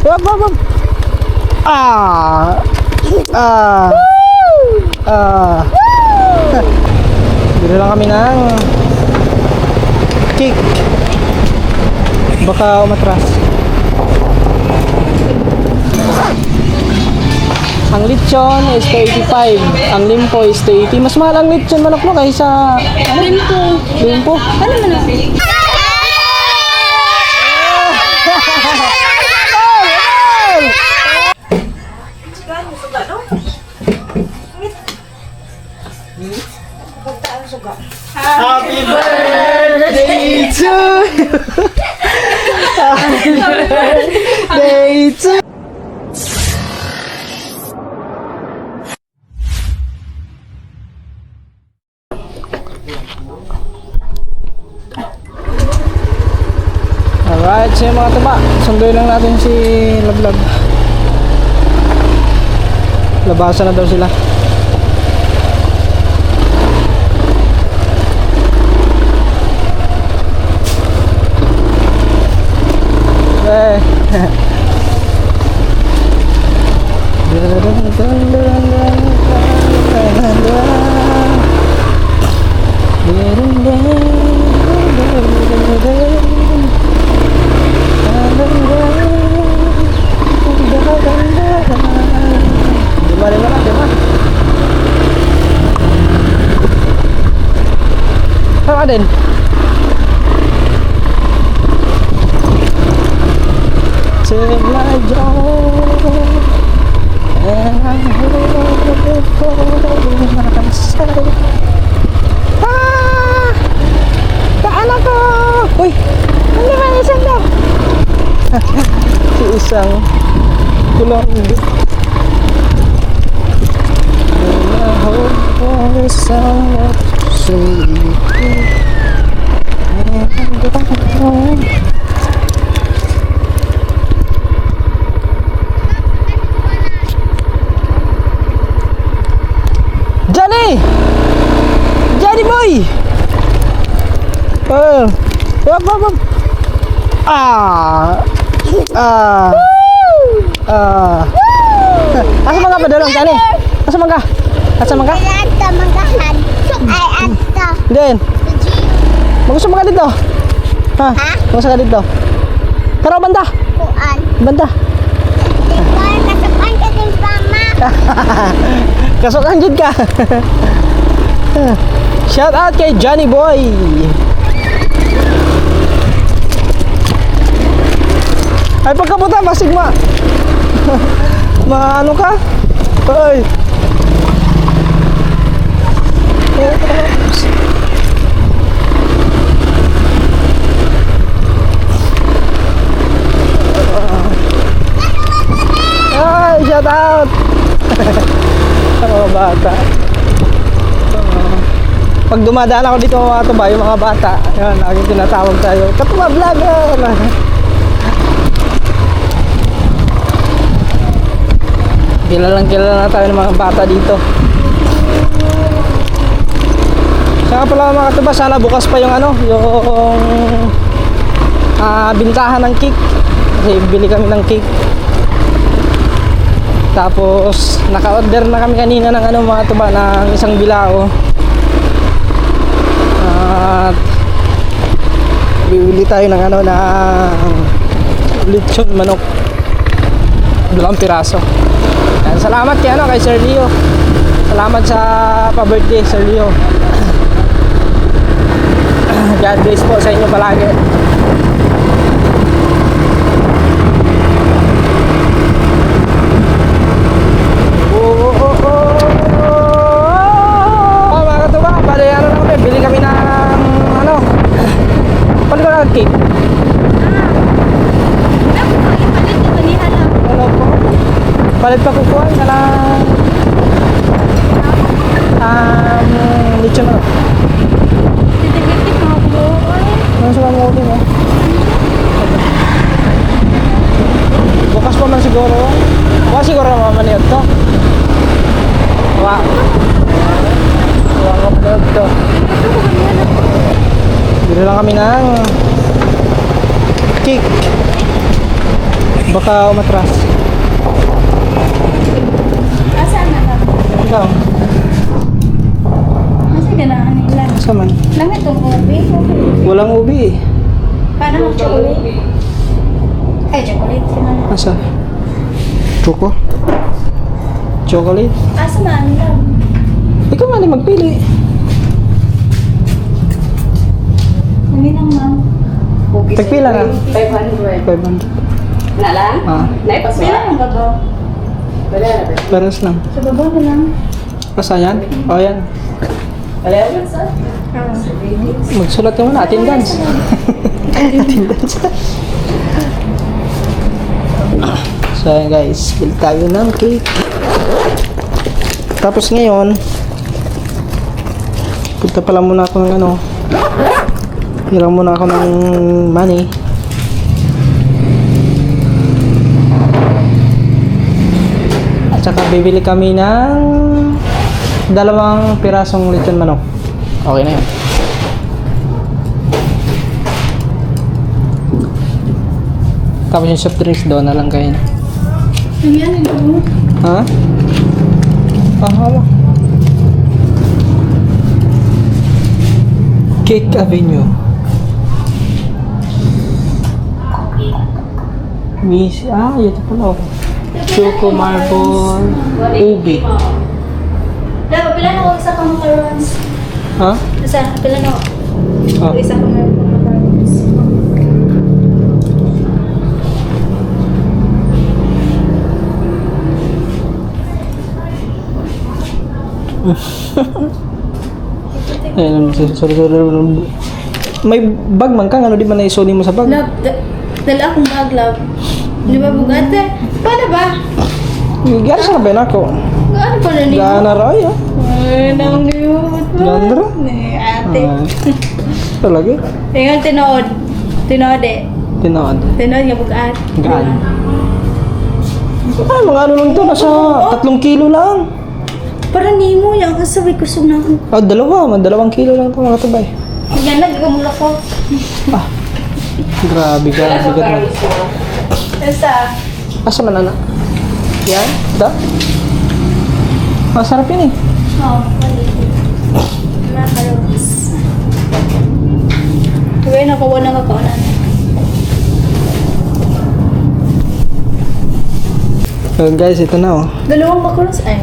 Wag, wag, wag. Ah. Ah. Ah. Bili lang kami ng cake. Baka umatras. Ang lechon is 85. Ang limpo is 80. Mas mahal ang lechon manok mo kaysa ano? Limpo. Ano man ang Happy birthday to you. Happy birthday to you. Alright, so yung mga tuba, sunduin lang natin si Lablab. Labasan na daw sila. Sama din. Take my joy and I hold it for my side. Ah! Taan ako! Uy! Ano naman isang daw? Si isang tulong. And I hope for someone to see. Johnny! Johnny boy! Wag, wag, wag! Ah! Ah! Ah! Asa mga padulong, Johnny? Asa mga? Asa mga? Ay, ato, magahan. Ay, ato. Din. Magusto mga dito. Ha? Magusto ka dito. Pero banda. Kuan. Banda. Kuan, kasapan ka din mama. Kasukan dyan ka. Shout out kay Johnny Boy. Ay pagkaputa, masig ano ka? Ay. Ay, shout out. Mga bata. Pag dumadaan ako dito mga tuba, yung mga bata, yan, laging tinatawag tayo, Katuba Vlogger. Kilala na tayo ng mga bata dito. Saka pala mga katuba, sana bukas pa yung ano, yung bintahan ng cake. Kasi bili kami ng cake. Tapos naka-order na kami kanina ng ano mga tuba, ng isang bilao. At bibili tayo ng ano ng lechon manok. 2 piraso. Yan, salamat kay Sir Leo. Salamat sa pa-birthday Sir Leo. God bless po sa inyo palagi. Bili kami ng ano, paano ba cake? Ano po? Palit pa kukuha na lang lechon na. Ano sa mga ulit mo? Bukas pa man siguro. Bukas siguro mamaniyot to. Wow. Upload to. Bili lang kami ng cake. Baka umatras. Asa na lang? Ikaw, Asa ganahan nila? asa man? Lang itong ubi. Walang ubi eh. Paano ang chocolate? Ay, chocolate. Sino? Asa? Choco? Chocolate? Asa man lang? Ikaw man yung magpili. Kami lang, ma'am. Tagpila na. 500. 500. Na lang? Ah, Naipaswa? Pila ang gabaw? Wala na ba? pares lang. Sa baba na lang. Asa yan? O yan. Wala na sa? Magsulat ka muna, attendance. Attendance. So ayan guys, bili tayo ng cake. Tapos ngayon, punta pala muna ako ng ano, hiram muna ako ng money. At saka bibili kami ng 2 pirasong lechon manok. Okay na yun. Tapos yung soft drinks doon na lang kayo. Ang yan, ito. Ha? Hawa. Cake Avenue. Miss, ito pala. Choco Marble Ubi. Dapat pila na ako isa pang macarons. Ha? Isa, pila na ako. Ah. Isa pang macarons. Ayun, sorry. May bag man ka, ano di ba naisuli mo sa bag? Love, dala akong bag, love. Di ba bugate? Paano ba? Gano'n sa kabin ako. Ano pa na niyo? Gana raw ya. Ay, nang liwat mo. Gandra? Ni ate. Talaga? Tingnan tinood. Tinood eh. Tinood. Tinood nga bugat. Gaan. Ay, mga ano lang to, nasa 3 kilo lang. Para nimo yung kasabay kusog na ako. Ah, 2 kilo lang to mga tabay. Yan, nagkamula ko. Ah, grabe ka, bigat mo. Isa. Asa man anak? Yan? Da? Masarap yun eh. Oh, macarons. Tuwing nakuha na kakaunan. So guys, ito na oh. 2 macarons. Ay,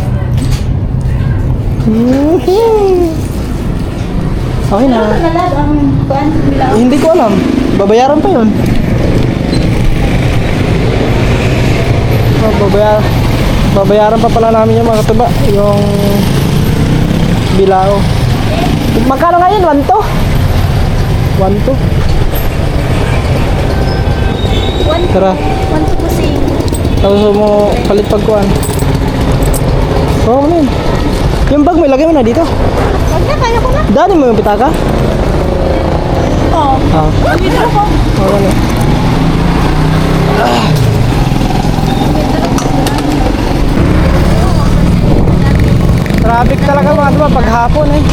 Okay ano na. ka nalag ang kuan? Bilang. Hindi ko alam. Babayaran pa yun. Oh, babayaran pa pala namin yung mga katuba. Yung bilao. Magkano nga yun? 1 to? 1 to? Tara. 1 to kasi. Tapos mo palit pagkuhan. Oo, ano yun? Yung bag mo, ilagay mo na dito. Wag na, kaya ko na. Dali mo yung pitaka? Oo. Ah. Dito ako. Oo, ano? Traffic talaga mga diba paghapon eh.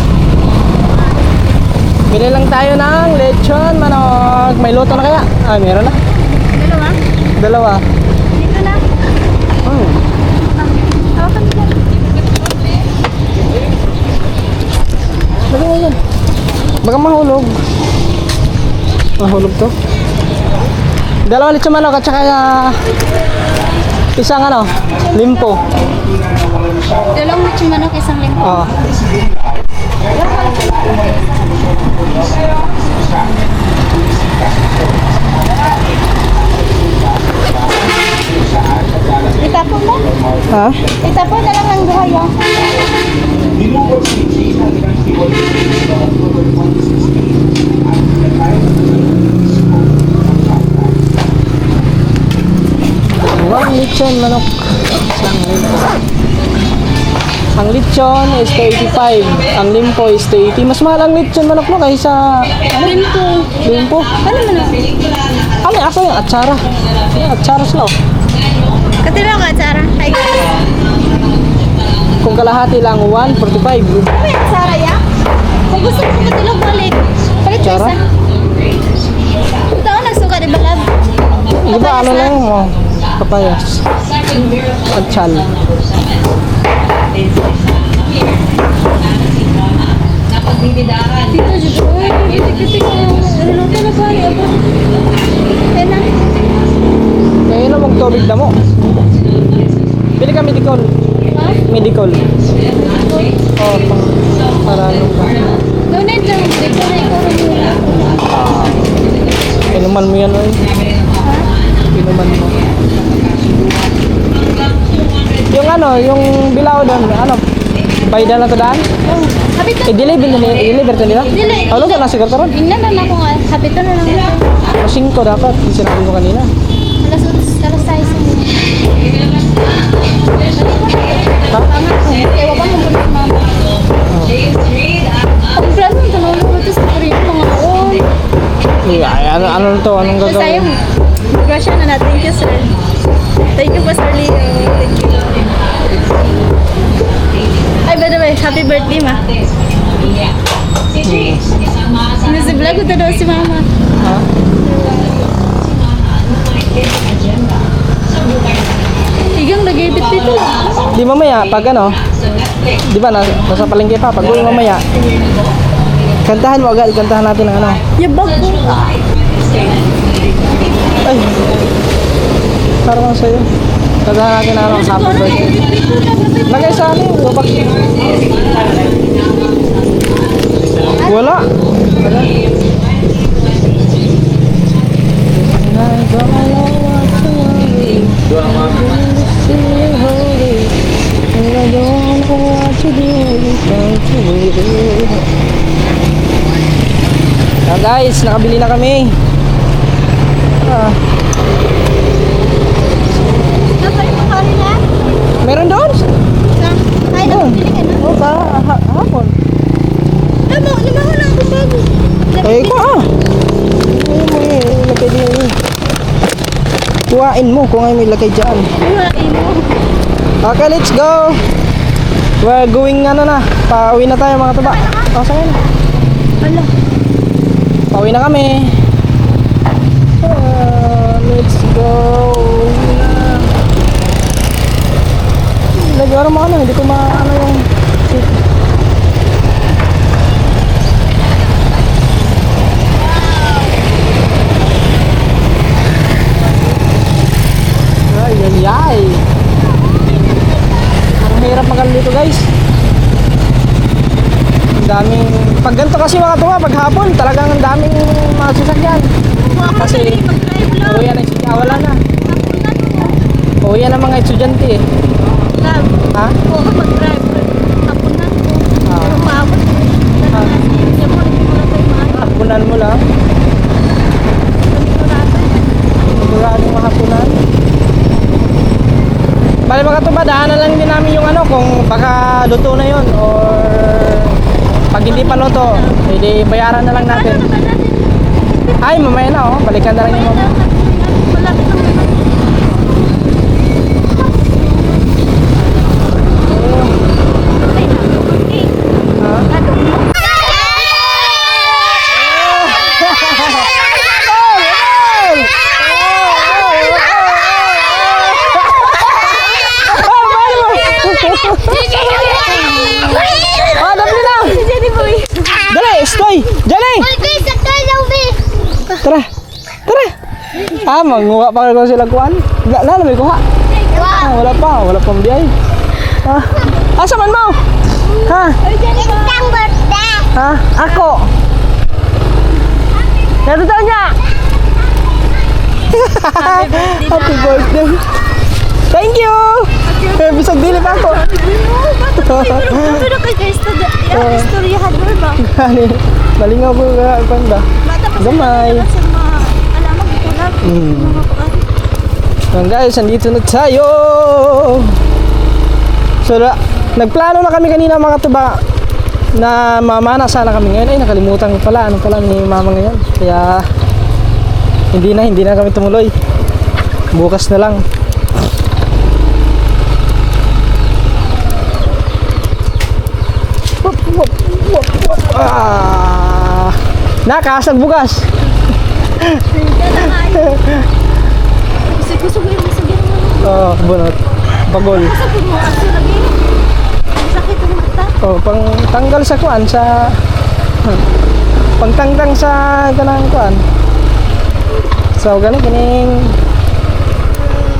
Bili lang tayo ng lechon manok. May luto na kaya? Ah, meron na. Dalawa. 2. Dito na. Oh. Hawakan mo dyan. Lagay mo yan. Baka mahulog. Mahulog to. 2 lechon manok at saka isang ano, limpo. Dalawang lechon manok, isang limpo. Ah. Itapon mo? Ha? Itapon na lang ng buhay ah. One lechon manok. Isang limpo. Ang lechon is 85. Ang limpo is 80. Mas mahal ang lechon manok mo kaysa Limpo. limpo. Ano mo na? Ano ako yung atsara? Yung atsara sila. Katila ka, Sarah. Hi guys. Kung kalahati lang 145. Ano yan, Sarah ya? Kung gusto mo katilog balik. Palit ka Sarah? isa. Punta ako nagsuka, di ba lab? Di ba ano lang mo? Papayas. Pagtsal. Tita, dito. Uy, kasi ko. Ano lang talaga. Kailan? Kaya na magtubig na mo. Pili ka medical. Ha? Medical. Oo, para ano ba? Donate lang. Hindi ko na ikaw rin muna. Inuman mo yan, oy. Inuman mo. Yung ano, yung bilaw doon, ano, bayda na to daan? Habitan. I-deliver to nila? Dili. Ano ka nasigar ka ron? Ingnan na ako nga. Habitan na lang. O 5 dapat, yung sinabi ko kanina. Alas 6. Ha? Ewa ba mo ba mama? Ang plan mo, tanong mo ito sa Korea mga on. Ay, ano to? Anong So, gagawin? sayang. Grasya na na. Thank you, sir. Thank you po, Sir Leo. Thank you. Ay, by the way, happy birthday, ma. Nasa vlog ko daw si mama. Ha? Igang lagay bit dito. Di mamaya, pag ano, di ba, nasa palengke pa, pag uwi mamaya, kantahan mo agad, kantahan natin ang ano. Yabag ko. Ay, parang sa'yo. Kantahan natin ang ano, happy birthday. Lagay sa ano, lubak. Wala. Wala. Ah, guys, nakabili na kami. Ah, Nasa yung makari na? meron doon? Ay, Doon. napili ka na. Oo, hapon. Lumaho na ako bago. Eh, ko ah. Ayun mo eh, ilagay din yun. Kuhain mo kung ay may lagay dyan. Kuhain mo. Okay, let's go. We're going ano na. Pauwi na tayo mga tuba. Pasok na. Ala. Pauwi na kami. Let's go. Uwi na. Lagyan mo ano, hindi ko maano yung seat. Ay, ay, ay. Ang hirap magal dito, guys. Ang daming, pag ganito kasi mga tuwa, pag hapon, talagang ang daming mga sasakyan. Kasi, uwi yan ang estudyante. Wala na. Uwi yan ang mga estudyante eh. Ha? Oo, mag-drive. Hapunan ko. Ah. Pero maabot. Yan mo, hindi mo na tayo maaari. Hapunan mo lang. Sigurado. Siguradong mahapunan. Bali mga tuba, daanan lang din namin yung ano, kung baka luto na yun or pag hindi pa luto, hindi bayaran na lang natin. Ay, mamaya na oh, balikan na lang yung mamaya. Malapit ang naman. Ah, dali lang! Dali, stoy! Dali! Tara! Tara! Ah, manguha pa ko sila kuhan. Wala na may kuha. Ah, wala pang biyay. Ah, asa man mo? Ha? Ha? Ako! Nato niya! Happy birthday! Thank you! Eh, bisag dili pa ako. Pero kay guys, istoryahan mo ba? Malingaw ko ka panda. Gamay. Sa mga alamang ito lang. Mga kuan. Yan guys, andito na tayo. So, nagplano na kami kanina mga tuba na mamana sana kami ngayon. Ay, nakalimutan ko pala. Ano pala ni mama ngayon. Kaya, hindi na kami tumuloy. Bukas na lang. Ah, nakasag bugas. Gusto ko yung masagyan mo. Oo, bunot. Bagol. Sa puno aso lagi. Ang sakit ang mata. Oh, pang tanggal sa kuan sa pangtangtang sa kanang kuan. So gani kining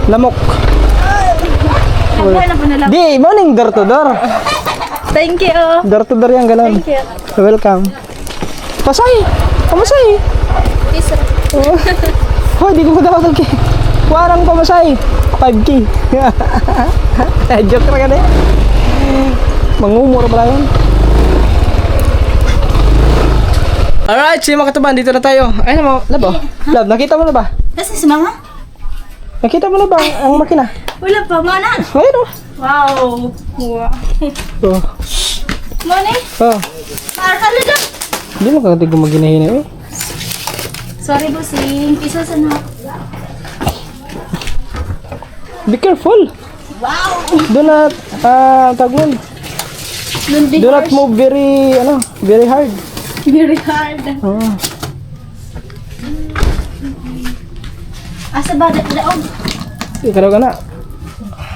lamok. Ang buhay na po na lang. Di mo ning door to door. Thank you. Door to door yang ganon. Thank you. Welcome. Pasay. Pamasay. Isa. Hoy, di ko daw kay. Warang pamasay. 5K. Joke ra gani. Mangumura pala yun. Alright, sige mga katuban, dito na tayo. Ay, labo. Lab, nakita mo na ba? Nasaan si mama? Nakita mo na ba ang makina? Wala pa, mana. Ayun oh. Wow. Wow. Oh. Morning. Oh. Markalo daw. Hindi mo kagati gumaginahin eh. Sorry, bossing. Isa sa na. Be careful. Wow. Do not, tawag mo. Lundi Do not move very hard. Very hard. Oh. Asa ba? Daog. Ikaw ka na.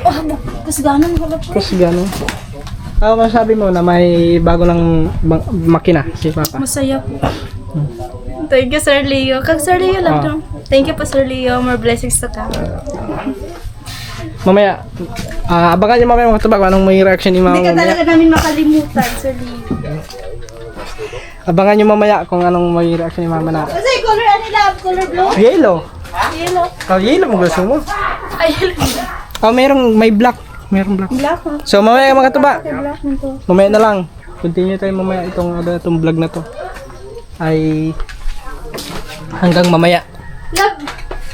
Oh, kasganan ko lang po. Kasi gano'n. Masabi mo na may bago ng makina si Papa. Masaya po. Thank you, Sir Leo. Kag Sir Leo lang daw. Thank you po, Sir Leo. More blessings to come. Mamaya, abangan niyo mamaya mga tabak anong may reaction ni Mama Hindi ka mamaya. talaga namin makalimutan, Sir Leo. Abangan niyo mamaya kung anong may reaction ni Mama na. Kasi color ano love? Color blue? Yellow. Yellow. Yellow mo gusto mo. Ay, May black. Merong black. black mo. So mamaya mga tuba. Black mo to. Mamaya na lang. Continue tayo mamaya itong vlog na to. Ay hanggang mamaya. Love,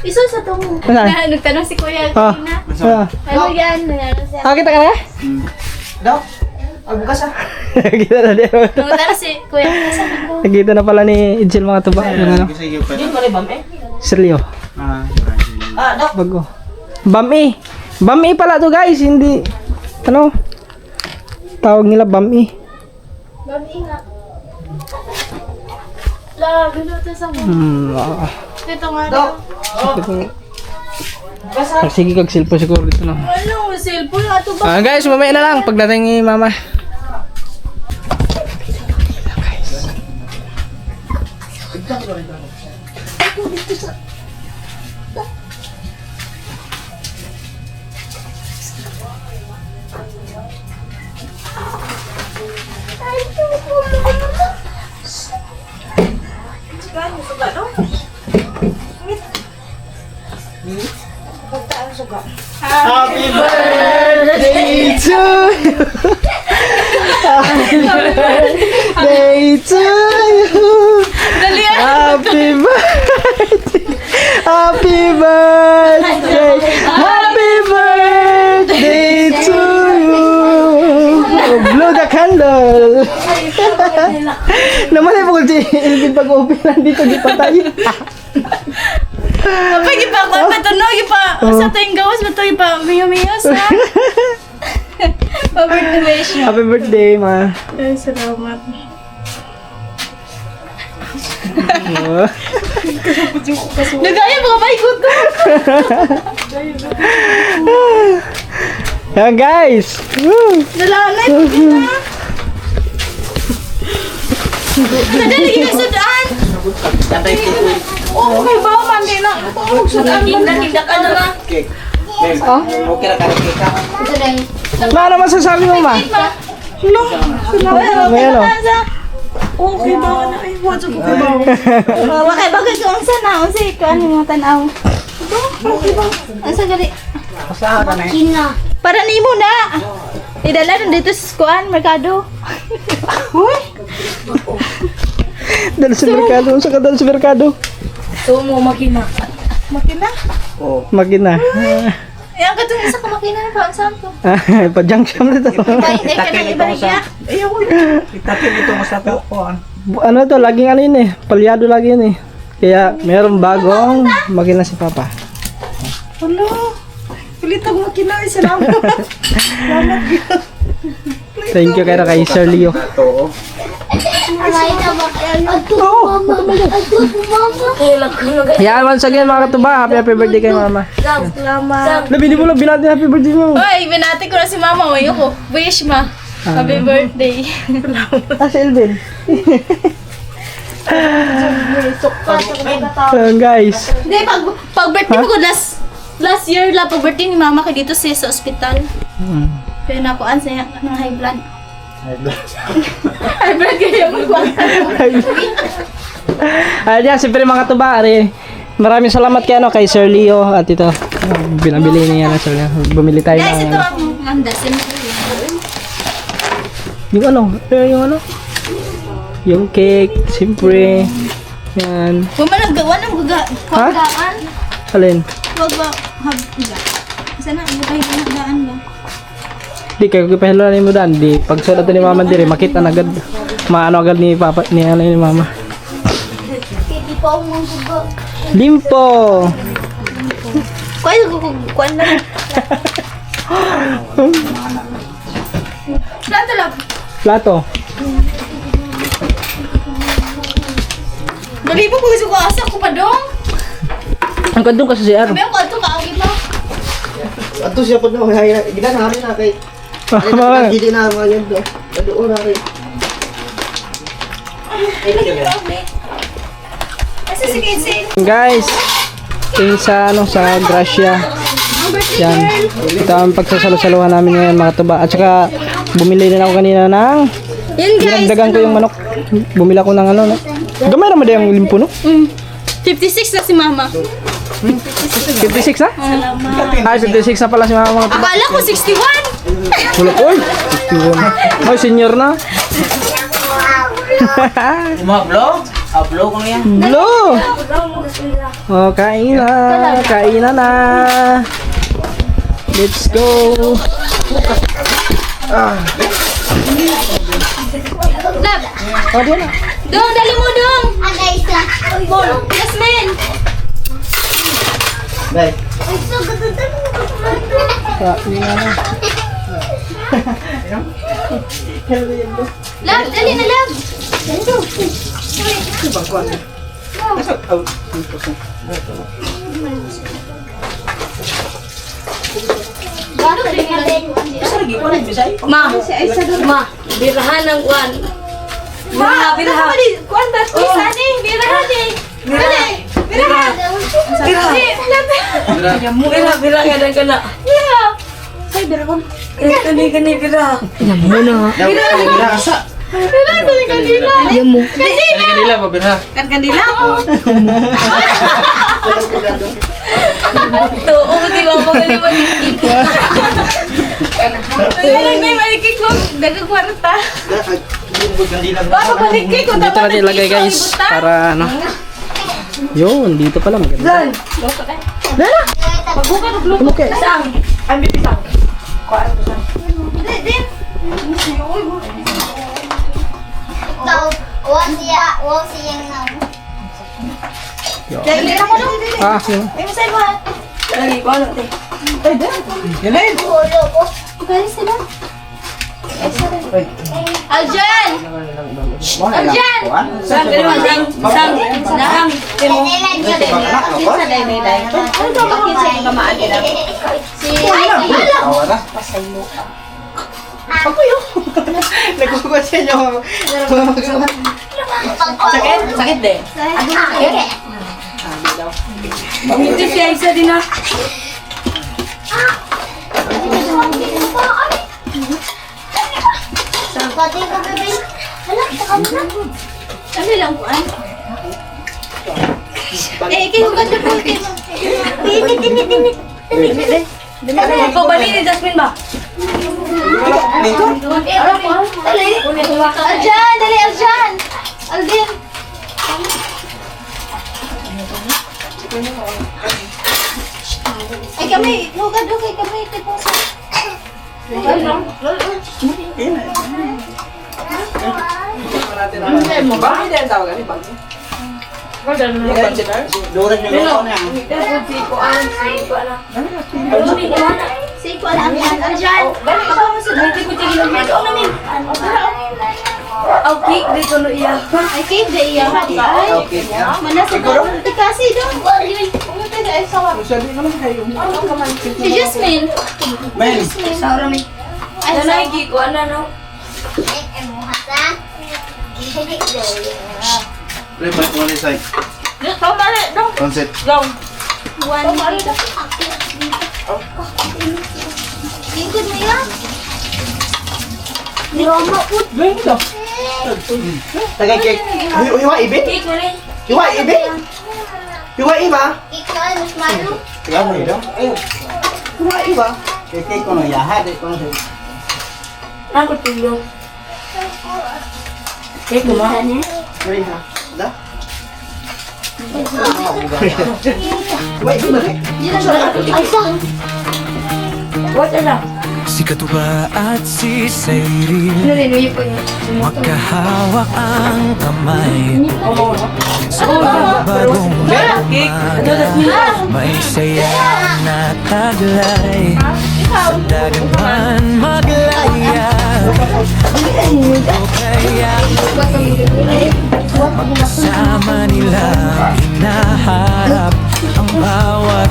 iso sa tong Ano? nagtanong si Kuya Ah. kanina. Ano yan? Nangyari siya. Kita ka na? Daw. Kita na din. Nagtanong si Kuya. Sabi ko. Nakita na pala ni Idzil mga tuba. Yung ano? Serlio. Bago. Bami. Bami pala to guys. Hindi. Ano? Tawag nila Bami. Babi nga. Love, ito sa mo. Ito nga daw. Sige kag cellphone siguro dito na. Ano, cellphone ato ba? Guys, mamaya na lang pagdating ni Mama. Happy birthday to you. Happy birthday to you. Happy birthday. Happy birthday. Happy birthday to you. Blow the candle. Naman ay pagod si Elvin pag-open nandito di patay. Kapag ipa ko, patunog ipa. Sa tuwing gawas, bato ipa. Miyos ha. Happy wish mo. Happy birthday, ma. Ay, salamat. Nagaya mga baikot ko. Yan guys. Woo. Nalanay. Nadali ka sa daan. Oh, may bawa man din na. Tindak ka na lang. Ma, ano masasabi mo, ma? May ano? Okay ba na? Ay, what's up? Okay ba? Wakay bagay ko ang sana. Ang sige ko, ano yung tanaw? Okay ba? Ang sagali. Kina. Para ni mo na. Idala na dito sa kuan, merkado. Uy! Dala sa merkado. Saan ka dala sa merkado? Sumo, makina. Makina? Makina. Ayan ka itong isa ka makina na pa. Ang saan ko? Pa-junction na ito. Ay, ka na ibaligya. Ayaw ko. Ano to, laging ano yun eh. Palyado lagi yun eh. Kaya meron bagong makina si Papa. Ano? Pilit ang makina. Salamat. Salamat. Thank you kay Sir Leo. Yan, once again mga katuba, happy birthday kay mama. Salamat. Labi, hindi mo lang binati happy birthday mo. Oy, binati ko na si mama. Uy, ako. Wish ma. Happy birthday. Ah, si Elvin. Guys. Hindi, pag birthday ko last year la, pag birthday ni mama kay dito siya sa ospital. Kaya nakuan siya ng high blood. High blood kaya magkuhan. Ayan, siyempre mga tuba, maraming salamat kay, kay Sir Leo at ito. Binabili niya na Sir Leo. Bumili tayo Guys, ng ito ang mandasin. yung cake, siyempre. Yan. Huwag man naggawa ng kuwagaan. Alin? Huwag ba, habga. Sana, hindi kayo pinagdaan ba? Di kayo kipahilalan mo dan. Di pag sulat ni mama dire makita na agad. Maano agad ni papa ni mama. Hindi pa ako manggugo. Limpo. Kuwan lang. Plato lang. Plato. Malibo ko gusto ko asa ko pa dong. Ang kandong kasi si Aaron. Sabi ko ito kaawin mo. Ato siya po na may ginanamin na kay. Mama. Hindi na mga yan do. Doon na kay. Kasi si Kitsin. Guys, sa Gracia. Ang birthday Yan. girl. Ito ang pagsasalo-saluhan namin ngayon mga tuba. At saka bumili din ako kanina ng Yan guys. dinagdagan ko yung manok. Bumili ako ng no? Gamay naman din yung limpo, no? 56 na si mama. 56 na? Salamat. Ay, 56 na pala si mama mga tuba. Akala ko 61. Wala ko, oy. 61. Ay, senior na. Umablo? Ablo ko na yan. Blue! Oh, kainan na. Let's go. Lab. Oh, diyan na. Dong, dali mo dong. Guys lang. Jasmine. Bye. Ay, so ganda Kainan na. Lab, dali na lab. Ma, birahan ng kwan. Ma, birahan. Kuan ba? Isa ni, birahan ni. Dali. Birahan. Birahan. Bira nga na kana. Yeah. Kani bira. Nasa. Birahan dali kanila. Kanila mabirha. Kan kanila. To, di ba mo gali mo. Ay, may malikik ko. Dagang kwarta. Kanila. Baka malikik ko. Dito natin ilagay guys. Para ano. Yun, dito pala maganda. Pagbuka ng blue. Okay. Din. Ikaw, wag siyang now. Dali na ko dong. Ah, yun. Ay, masay mo. Lagi ko ano te. Ulo ko. Galing sila. Aljan! Aljan! Sam pero Sam naang temo. Kailan yun? Kinsa dai may dai. Ano ba bakit sa kamaan nila? Ay, alam! Nagkukuha sa inyo. Sakit de. Sakit. Ito siya isa din na. Pati ko, bebe. Hala, saka mo na. Ano lang po an? Ikaw ganda po. Tinit. Ikaw bali ni Jasmine ba? Aljan! Dali, Aljan! Aldin! Ay, kami. Hugad, okay, kami. Tipo sa... Duran yung lupa na yan. Sige, alam yan. Aljan! Baka mo sa dito ko tigil ng video namin. Okay, dito no iya. Ay, cave da iya. Hadi ay. Okay. Mana sa kasi dong. Pumunta sa sawa. Si Jasmine. Men. Sa ora mi. Ay, Ano sa na iki ko ano no? Pre, balik mo ulit sa'yo. Sa mali dong. Concept. Go. One. Lingkod mo yan. Drama po. Ganyan daw. Tagay cake. Hiwa ibig? Cake mo rin. Hiwa ibig? Hiwa iba? Ikaw, mas malo. Tiga mo yun. Ayun. Hiwa iba? Cake ko na yahat. Ako tulo. Cake mo ma. Pre, ha? Da? Hiwa iba cake. Ay, sa. What na? Si Katuba at si Cyril Ano rin uyi po yun? magkahawak ang kamay sa bagong umaga. May saya na taglay sa dagat man maglaya. O kaya magkasama nilang hinaharap ang bawat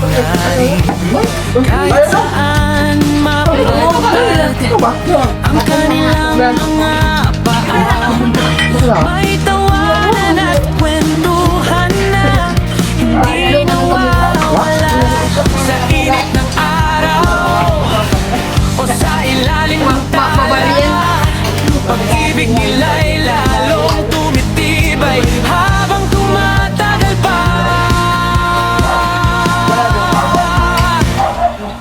hangarin. Kahit saan mapapat ang kanilang mga paan, may tawanan at kwentuhan na hindi nawawala sa init ng araw o sa ilalim ng tala. Pag-ibig nila'y lalong tumitibay habang tumatagal pa.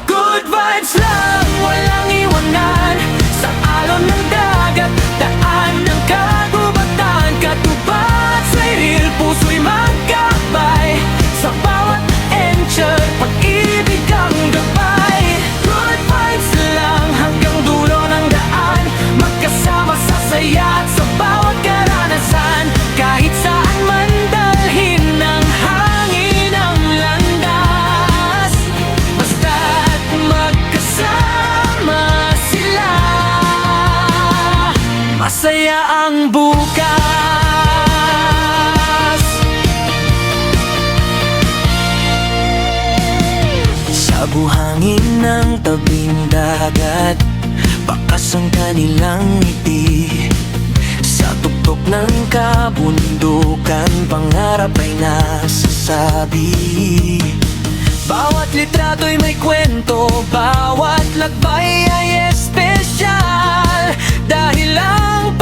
Good vibes lang, walang iwanan sa alon ng dagat, daan ng kagubatan. Katuba at Cyril, puso'y magkabay sa bawat encher, pag-ibig ang gabay. Good vibes lang hanggang dulo ng daan, magkasama sa saya at sa bawat karanasan. Kahit saan man dalhin ng hangin ang landas, basta't magkasama sila, masaya ang bukas. Sa buhangin ng tabing dagat, bakas ang kanilang ngiti. Sa tuktok ng kabundukan, pangarap ay nasasabi. Bawat litrato'y may kwento, bawat lakbay ay espesyal, dahil ang